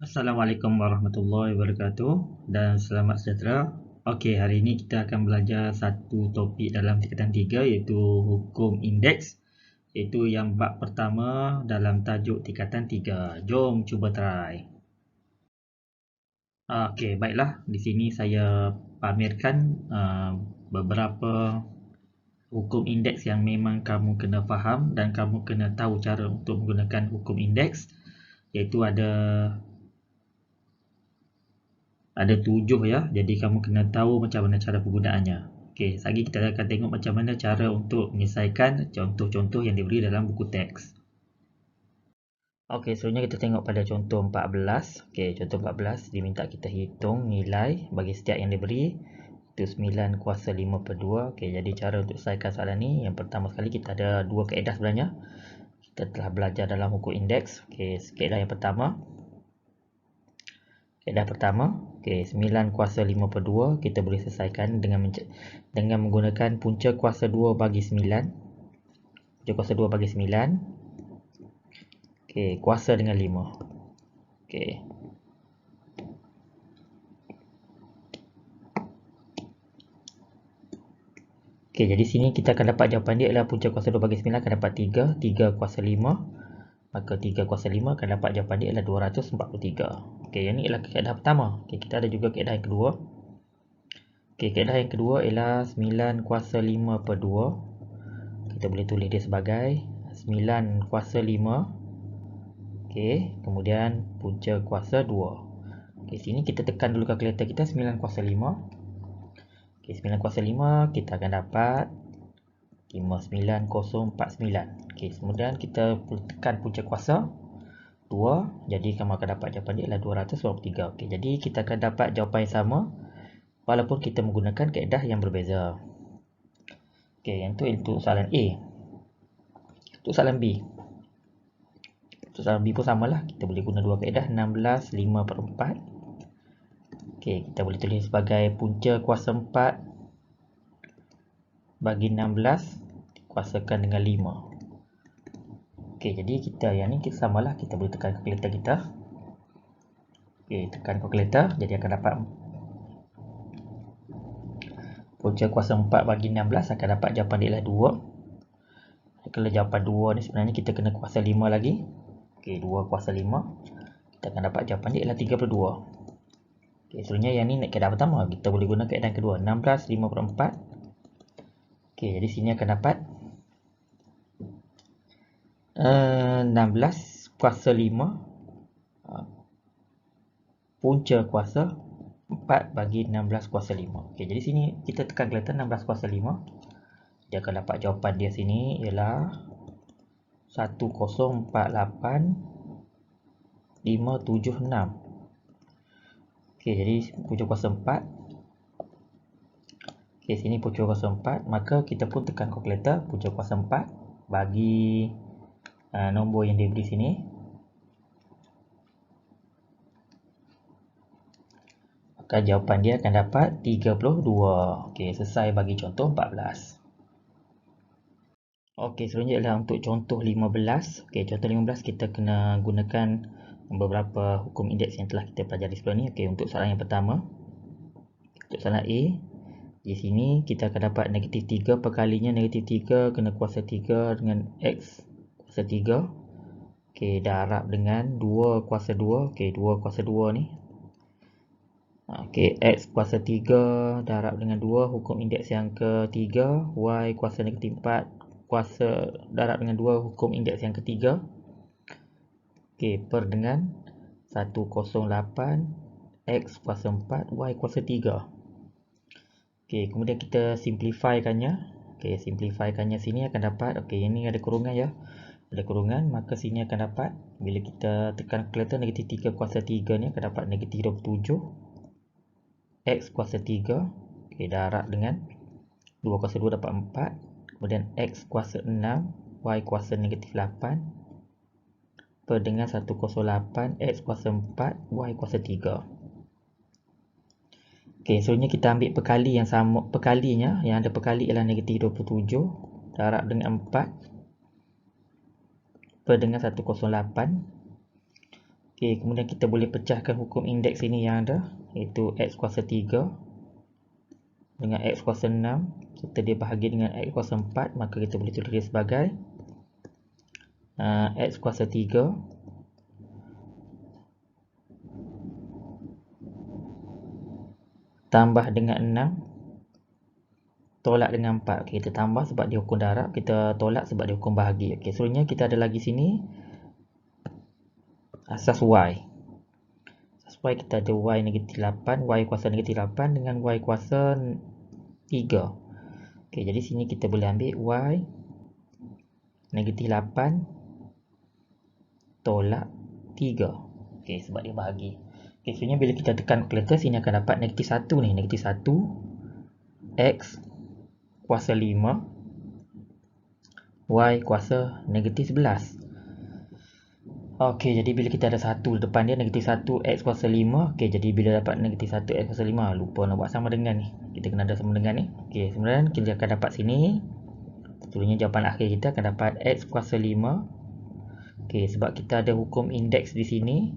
Assalamualaikum warahmatullahi wabarakatuh dan selamat sejahtera. Okey, hari ini kita akan belajar satu topik dalam tingkatan 3 iaitu hukum indeks, iaitu yang bab pertama dalam tajuk tingkatan 3. Jom cuba try. Okey, baiklah. Di sini saya pamerkan beberapa hukum indeks yang memang kamu kena faham dan kamu kena tahu cara untuk menggunakan hukum indeks, iaitu ada 7 ya, jadi kamu kena tahu macam mana cara penggunaannya. Okey, lagi kita akan tengok macam mana cara untuk menyelesaikan contoh-contoh yang diberi dalam buku teks. Okey, selanjutnya kita tengok pada contoh 14. Okey, contoh 14 diminta kita hitung nilai bagi setiap yang diberi, itu 9 kuasa 5 per 2. Okey, jadi cara untuk selesaikan soalan ni, yang pertama sekali kita ada dua kaedah sebenarnya. Kita telah belajar dalam hukum indeks. Okey, kaedah yang pertama. Kaedah pertama, okey, 9 kuasa 5 per 2 kita boleh selesaikan dengan menggunakan punca kuasa 2 bagi 9. Punca kuasa 2 bagi 9. Okey, kuasa dengan 5. Okey. Okey, jadi sini kita akan dapat jawapan dia adalah punca kuasa 2 bagi 9 akan dapat 3. 3 kuasa 5. Maka 3 kuasa 5 akan dapat jawapan dia adalah 243. Okey, yang ni adalah kaedah pertama. Okey, kita ada juga kaedah yang kedua. Okey, kaedah yang kedua ialah 9 kuasa 5 per 2. Kita boleh tulis dia sebagai 9 kuasa 5. Okey, kemudian punca kuasa 2. Okey, sini kita tekan dulu kalkulator kita 9 kuasa 5. Okey, 9 kuasa 5 kita akan dapat 59049. Okey, kemudian kita tekan punca kuasa 2, jadi kamu akan dapat jawapan dia adalah 223. Okey, jadi kita akan dapat jawapan yang sama walaupun kita menggunakan kaedah yang berbeza. Okey, yang tu untuk soalan A. Untuk soalan B. Untuk soalan B pun samalah, kita boleh guna dua kaedah, 16 5 per 4. Okey, kita boleh tulis sebagai punca kuasa 4 bagi 16 dikuasakan dengan 5. Okey, jadi kita yang ni kita samalah, kita boleh tekan kalkulator kita. Okey, tekan kalkulator, jadi akan dapat punca kuasa 4 bagi 16 akan dapat jawapan dia adalah 2. Kalau jawapan 2 ni sebenarnya kita kena kuasa 5 lagi. Okey, 2 kuasa 5. Kita akan dapat jawapan dia adalah 32. Okey, sebenarnya yang ni kaedah pertama. Kita boleh guna kaedah yang kedua. 16 5 per 4. Okey, jadi sini akan dapat 16 kuasa 5 punca kuasa 4 bagi 16 kuasa 5. Okey, jadi sini kita tekan kalkulator 16 kuasa 5. Dia akan dapat jawapan dia sini ialah 1048576. Okey, jadi punca kuasa 4. Okey, sini punca kuasa 4, maka kita pun tekan kalkulator punca kuasa 4 bagi nombor yang diberi sini. Maka jawapan dia akan dapat 32. Okey, selesai bagi contoh 14. Okey, selanjutnya adalah untuk contoh 15. Okey, contoh 15 kita kena gunakan beberapa hukum indeks yang telah kita pelajari sebelum ni. Okey, untuk soalan yang pertama. Untuk soalan A, di sini kita akan dapat negatif 3 perkalinya negatif 3 kena kuasa 3 dengan X kuasa 3. Okey, darab dengan 2 kuasa 2. Okey, 2 kuasa 2 ni. Okey, X kuasa 3 darab dengan 2, hukum indeks yang ketiga. Y kuasa negatif 4 kuasa darab dengan 2, hukum indeks yang ketiga. Okey, per dengan 108 X kuasa 4 Y kuasa 3. Okey, kemudian kita simplifykannya. Okey, simplifykannya sini akan dapat, okey, ini ada kurungan ya. Ada kurungan, maka sini akan dapat, bila kita tekan kalkulator negatif 3 kuasa 3 ni akan dapat negatif 27 X kuasa 3. Okey, darab dengan 2 kuasa 2 dapat 4. Kemudian X kuasa 6 Y kuasa negatif 8 per dengan 108 X kuasa 4 Y kuasa 3. Okey, selanjutnya kita ambil perkali yang sama, perkalinya yang ada perkali ialah negatif 27 darab dengan 4 per dengan 108 Okey, kemudian kita boleh pecahkan hukum indeks ini yang ada, iaitu X kuasa 3 dengan X kuasa 6 serta dia bahagi dengan X kuasa 4, maka kita boleh tulis dia sebagai X kuasa 3 tambah dengan 6 tolak dengan 4. Okey, kita tambah sebab dia hukum darab, kita tolak sebab dia hukum bahagi. Okey, seterusnya kita ada lagi sini asas Y. Asas Y kita ada Y negatif 8, Y kuasa negatif 8 dengan Y kuasa 3. Okey, jadi sini kita boleh ambil Y negatif 8 tolak 3. Okey, sebab dia bahagi. Okey, sebenarnya bila kita tekan kalkulator, sini akan dapat negatif 1 ni. Negatif 1 X kuasa 5 Y kuasa negatif 11. Okey, jadi bila kita ada 1 depan dia, negatif 1 X kuasa 5. Okey, jadi bila dapat negatif 1 X kuasa 5, lupa nak buat sama dengan ni. Kita kena ada sama dengan ni. Okey, kemudian kita akan dapat sini. Tentunya jawapan akhir kita akan dapat X kuasa 5. Okey, sebab kita ada hukum indeks di sini.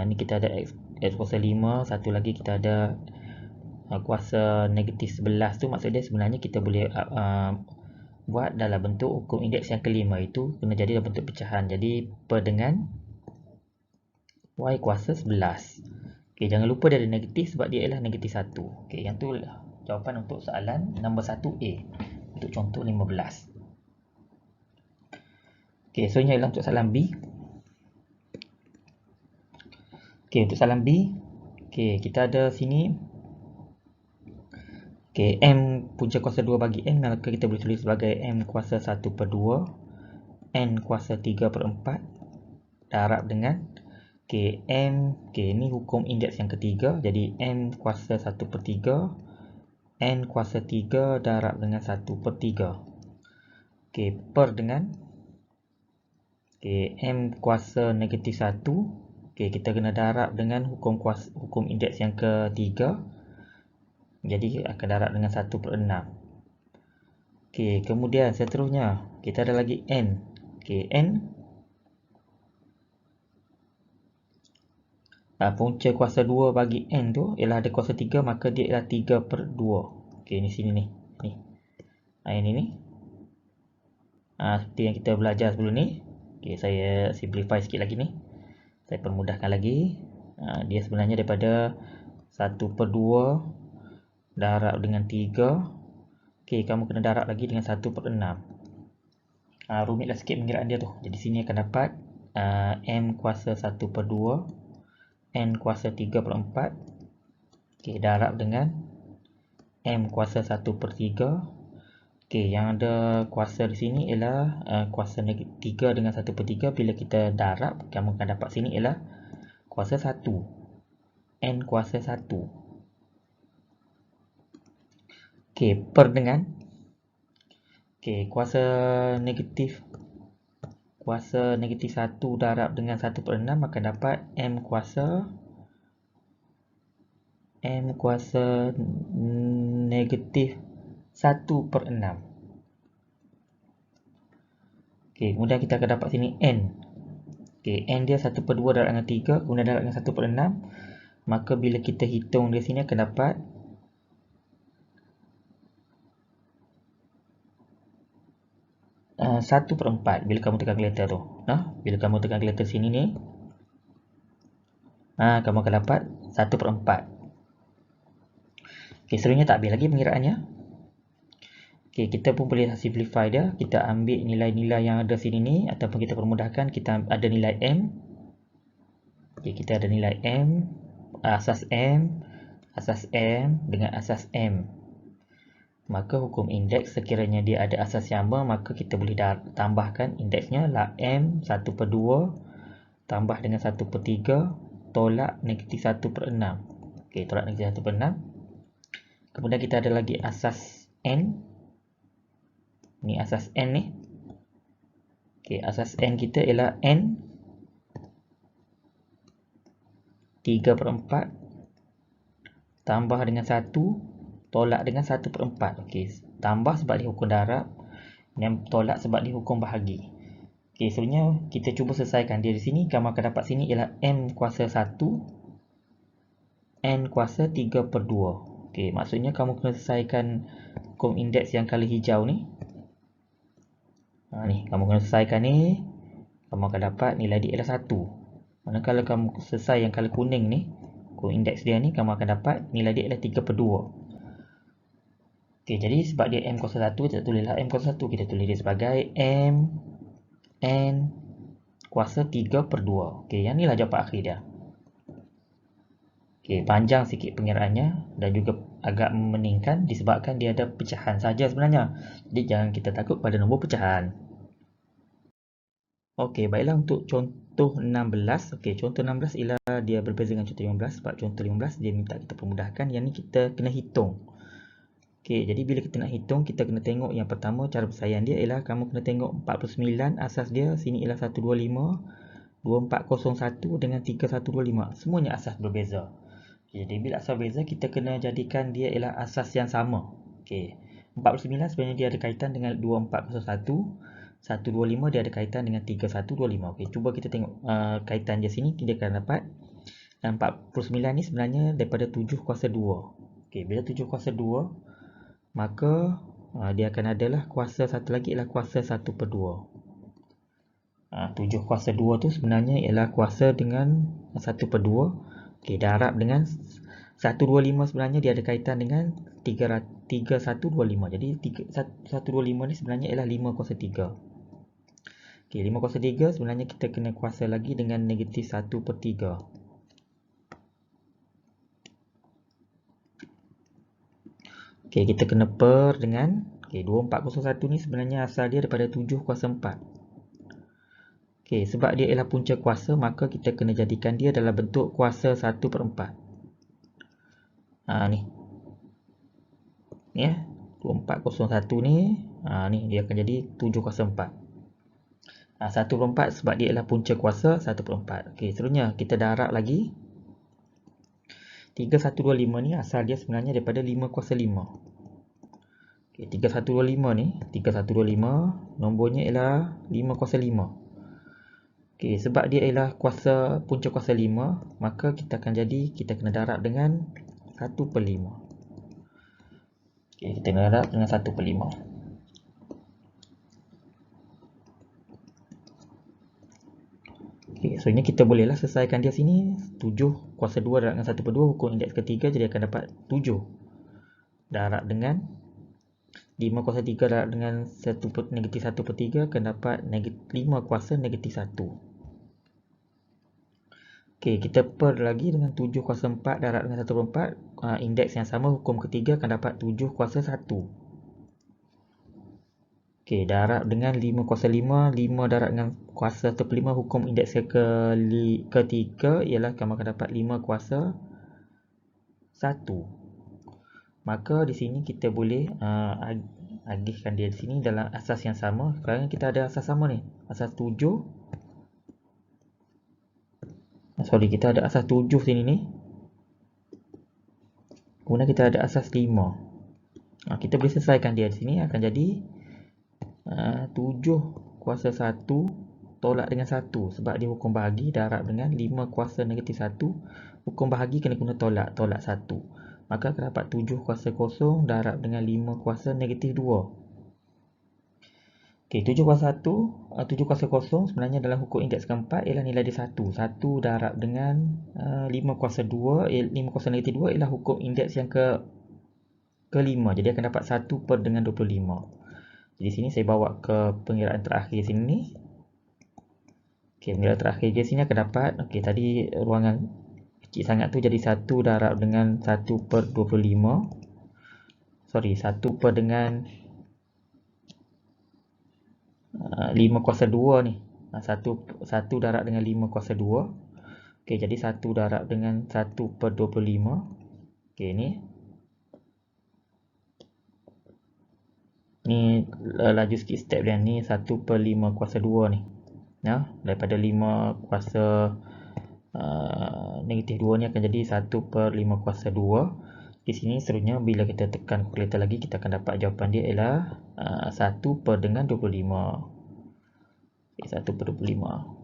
Ni kita ada X kuasa 5. Satu lagi kita ada kuasa negatif 11 tu. Maksud dia sebenarnya kita boleh buat dalam bentuk hukum indeks yang kelima, itu kena jadi dalam bentuk pecahan. Jadi per dengan Y kuasa 11. Okey, jangan lupa dia ada negatif sebab dia ialah negatif 1. Okey, yang tu jawapan untuk soalan nombor 1A untuk contoh 15. Okey, seterusnya ialah untuk soalan B. Okey, untuk soalan B, okey, kita ada sini okey, M punca kuasa 2 bagi N, maka kita boleh tulis sebagai M kuasa 1/2 N kuasa 3/4 darab dengan okey, M, okey, ni hukum indeks yang ketiga, jadi M kuasa 1/3 N kuasa 3 darab dengan 1/3. Okey, per dengan okey, M kuasa negatif 1. Okey, kita kena darab dengan hukum indeks yang ketiga. Jadi akan darab dengan 1/6. Okey, kemudian seterusnya kita ada lagi N. Okey, N punca kuasa 2 bagi N tu ialah ada kuasa 3, maka dia ialah 3/2. Okey, ni sini ni. Ini ni. Seperti yang kita belajar sebelum ni. Okey, saya simplify sikit lagi ni. Saya permudahkan lagi. Dia sebenarnya daripada 1/2 darab dengan 3. Okey, kamu kena darab lagi dengan 1/6. Rumitlah sikit pengiraan dia tu. Jadi sini akan dapat M kuasa 1/2 N kuasa 3/4. Okey, darab dengan M kuasa 1/3. Okey, yang ada kuasa di sini ialah kuasa negatif 3 dengan 1/3. Bila kita darab, kamu akan dapat sini ialah kuasa 1. N kuasa 1. Okey, per dengan okey, kuasa negatif 1 darab dengan 1/6 akan dapat M kuasa negatif 1/6. Okey, kemudian kita akan dapat sini N. Okey, N dia 1/2 darab dengan 3, kemudian darab dengan 1/6. Maka bila kita hitung di sini akan dapat 1/4 bila kamu tekan kalkulator tu. Bila kamu tekan kalkulator sini ni, kamu akan dapat 1/4. Okey, seterusnya tak habis lagi pengiraannya. Okey, kita pun boleh simplify dia. Kita ambil nilai-nilai yang ada sini ni, ataupun kita permudahkan, kita ada nilai M. Okey, kita ada nilai M, asas M dengan asas M. Maka hukum indeks sekiranya dia ada asas sama, maka kita boleh tambahkan indeksnya lah M 1/2 tambah dengan 1/3 tolak negatif 1/6. Okey, tolak negatif 1/6. Kemudian kita ada lagi asas N. Ni asas N ni. Okey, asas N kita ialah N 3/4 tambah dengan 1 tolak dengan 1/4. Okey, tambah sebab dia hukum darab, dan tolak sebab dia hukum bahagi. Okey, sebenarnya kita cuba selesaikan dia di sini. Kamu akan dapat sini ialah M kuasa 1, N kuasa 3/2. Okey, maksudnya kamu kena selesaikan hukum indeks yang color hijau ni. Ni, kamu kena selesaikan ni. Kamu akan dapat nilai dia ialah 1. Manakala kamu selesai yang color kuning ni, hukum indeks dia ni, kamu akan dapat nilai dia ialah 3/2. Okey, jadi sebab dia M kuasa 1, kita tulislah M kuasa 1. Kita tulis dia sebagai M N kuasa 3/2. Okey, yang inilah jawapan akhir dia. Okey, panjang sikit pengiraannya dan juga agak memeningkan disebabkan dia ada pecahan saja sebenarnya. Jadi jangan kita takut pada nombor pecahan. Okey, baiklah untuk contoh 16. Okey, contoh 16 ialah dia berbeza dengan contoh 15 sebab contoh 15 dia minta kita permudahkan. Yang ni kita kena hitung. Okey, jadi bila kita nak hitung, kita kena tengok yang pertama cara persaian dia ialah kamu kena tengok 49 asas dia. Sini ialah 125, 2401 dengan 3125. Semuanya asas berbeza. Jadi bila asas berbeza, kita kena jadikan dia ialah asas yang sama. Okey, 49 sebenarnya dia ada kaitan dengan 2401. 125 dia ada kaitan dengan 3125. Okey, cuba kita tengok kaitan dia sini. Kita akan dapat 49 ni sebenarnya daripada 7 kuasa 2. Okey, bila 7 kuasa 2, maka dia akan adalah kuasa satu lagi ialah kuasa 1/2. 7 kuasa 2 tu sebenarnya ialah kuasa dengan 1/2. Okey, darab dengan 125 sebenarnya dia ada kaitan dengan 3125. Jadi 125 ni sebenarnya ialah 5 kuasa 3. Okey, 5 kuasa 3 sebenarnya kita kena kuasa lagi dengan negatif 1/3. Okey, kita kena per dengan 2401 ni sebenarnya asal dia daripada 7 kuasa 4. Okey, sebab dia ialah punca kuasa, maka kita kena jadikan dia dalam bentuk kuasa 1/4. Ni. Ni ya. 2401 ni, ni dia akan jadi 7 kuasa 4. 1/4 sebab dia ialah punca kuasa 1/4. Okey, seterusnya kita darab lagi. 3125 ni asal dia sebenarnya daripada 5 kuasa 5. Okey, 3125 ni, 3125 nombornya ialah 5 kuasa 5. Okey, sebab dia ialah punca kuasa 5, maka kita kena darab dengan 1/5. Okey, kita darab dengan 1/5. Okey, so ini kita bolehlah selesaikan dia sini. 7 kuasa 2 darab dengan 1/2, hukum indeks ketiga, jadi akan dapat 7. Darab dengan 5 kuasa 3 darab dengan negatif 1/3 akan dapat 5 kuasa negatif 1. Okey, kita per lagi dengan 7 kuasa 4 darab dengan 1/4. Indeks yang sama, hukum ketiga akan dapat 7 kuasa 1. Okey, darab dengan 5 kuasa 5. 5 darab dengan kuasa 1/5, hukum indeks ketiga ialah kamu akan dapat 5 kuasa 1. Maka di sini kita boleh agihkan dia di sini dalam asas yang sama. Kerana kita ada asas sama ni. Asas 7. Kita ada asas 7 sini ni. Kemudian kita ada asas 5. Kita boleh selesaikan dia di sini. Akan jadi 7 kuasa 1 tolak dengan 1. Sebab dia hukum bahagi, darab dengan 5 kuasa negatif 1. Hukum bahagi kena guna tolak 1. Maka akan dapat 7 kuasa 0 darab dengan 5 kuasa negatif 2. Okey, 7 kuasa 0 sebenarnya dalam hukum indeks keempat ialah nilai dia 1. 1 darab dengan 5 kuasa 2, 5 kuasa negatif 2 ialah hukum indeks yang kelima. Jadi akan dapat 1 per dengan 25. Jadi sini saya bawa ke pengiraan terakhir sini. Okey, pengiraan terakhir di sini akan dapat, okey, tadi ruangan kecil sangat tu jadi 1 darab dengan 1 per 25. 1 per dengan 5 kuasa 2 ni. 1 darab dengan 5 kuasa 2. Okey, jadi 1 darab dengan 1 per 25. Okey, ni laju sikit step dia ni. 1 per 5 kuasa 2 ni. Daripada 5 kuasa negatif 2 ni akan jadi 1 per 5 kuasa 2. Di sini seterusnya bila kita tekan kalkulator lagi, kita akan dapat jawapan dia ialah 1 per dengan 25. 1/25.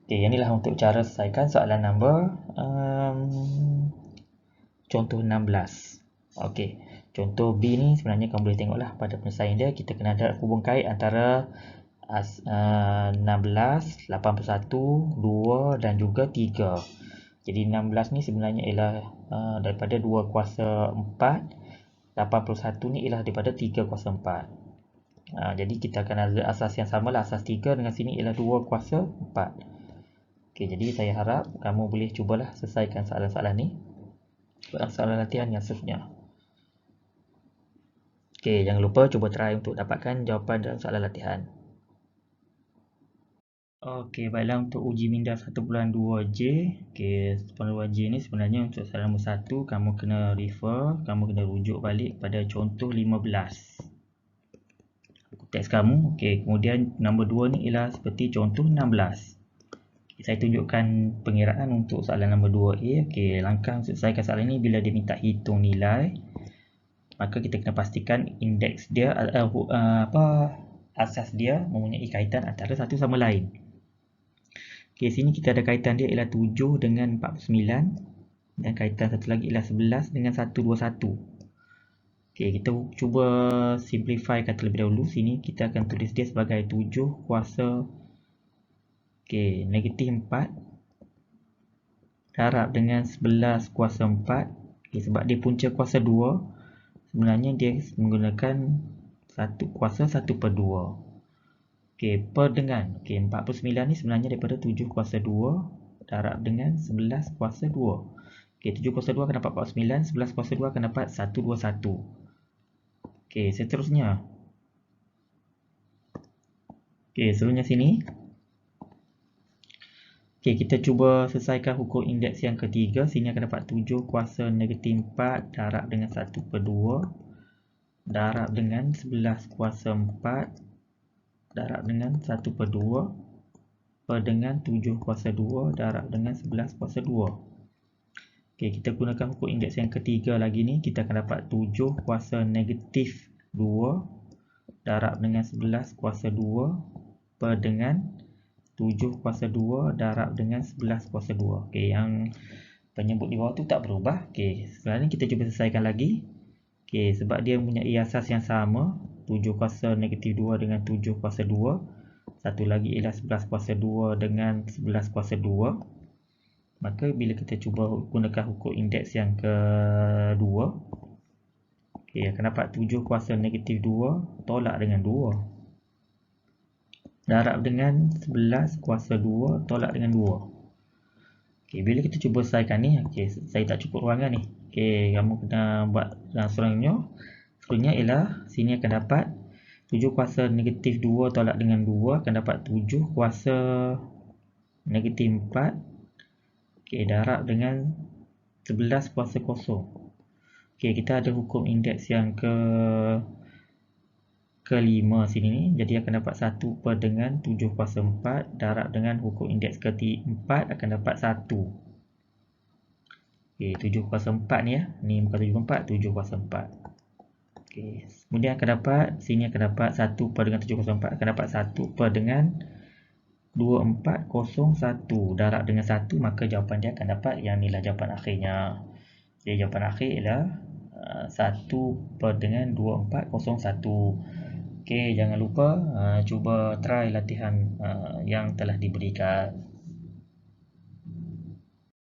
Okay, yang inilah untuk cara selesaikan soalan nombor contoh 16. Okey, contoh B ni sebenarnya kamu boleh tengoklah pada penyelesaian dia, kita kena ada hubung kait antara 16, 81, 2 dan juga 3. Jadi 16 ni sebenarnya ialah daripada 2 kuasa 4, 81 ni ialah daripada 3 kuasa 4. Jadi kita akan ada asas yang sama lah, asas 3 dengan sini ialah 2 kuasa 4. Okey, jadi saya harap kamu boleh cubalah selesaikan soalan-soalan ni, soalan latihan yang seterusnya. Okey, jangan lupa cuba try untuk dapatkan jawapan dalam soalan latihan. Okey, baiklah untuk uji minda 1.2J. Okey, 1.2J ni sebenarnya untuk soalan nombor 1 kamu kena refer, kamu kena rujuk balik pada contoh 15. Buku teks kamu. Okey, kemudian nombor 2 ni ialah seperti contoh 16. Saya tunjukkan pengiraan untuk soalan nombor 2A. Okey, langkah untuk selesaikan soalan ini bila dia minta hitung nilai, maka kita kena pastikan indeks dia asas dia mempunyai kaitan antara satu sama lain. Okey, sini kita ada kaitan dia ialah 7 dengan 49 dan kaitan satu lagi ialah 11 dengan 121. Okey, kita cuba simplifykan terlebih dahulu. Sini kita akan tulis dia sebagai 7 kuasa negatif 4 darab dengan 11 kuasa 4. Sebab dia punca kuasa 2, sebenarnya dia menggunakan 1 kuasa 1/2. Per dengan 49 ni sebenarnya daripada 7 kuasa 2 darab dengan 11 kuasa 2. 7 kuasa 2 akan dapat 49, 11 kuasa 2 akan dapat 121. Seterusnya. Seterusnya sini. Kita cuba selesaikan hukum indeks yang ketiga. Sini akan dapat 7 kuasa negatif 4 darab dengan 1/2 darab dengan 11 kuasa 4 darab dengan 1/2 per dengan 7 kuasa 2 darab dengan 11 kuasa 2. Kita gunakan hukum indeks yang ketiga lagi ni. Kita akan dapat 7 kuasa negatif 2 darab dengan 11 kuasa 2 per dengan 7 kuasa 2 darab dengan 11 kuasa 2. Yang penyebut di bawah tu tak berubah. Sekarang ni kita cuba selesaikan lagi. Sebab dia mempunyai asas yang sama, 7 kuasa negatif 2 dengan 7 kuasa 2. Satu lagi ialah 11 kuasa 2 dengan 11 kuasa 2. Maka bila kita cuba gunakan hukum indeks yang kedua, akan dapat 7 kuasa negatif 2 tolak dengan 2 darab dengan 11 kuasa 2 tolak dengan 2. Bila kita cuba selesaikan ni, saya tak cukup ruangan ni. Kamu kena buat seterusnya ialah sini akan dapat 7 kuasa negatif 2 tolak dengan 2 akan dapat 7 kuasa negatif 4 darab dengan 11 kuasa kosong. Kita ada hukum indeks yang kelima sini ni, jadi akan dapat 1 per dengan 7 kuasa 4 darab dengan hukum indeks keempat akan dapat 1. 7 kuasa 4 ni ni bukan 7 kuasa 4, 7 kuasa 4. Kemudian akan dapat, sini akan dapat 1 per dengan 7 kuasa 4 akan dapat 1 per dengan 2401 darab dengan 1, maka jawapan dia akan dapat yang inilah jawapan akhirnya. Jadi jawapan akhir ialah 1 per dengan 2401. Jangan lupa cuba try latihan yang telah diberikan.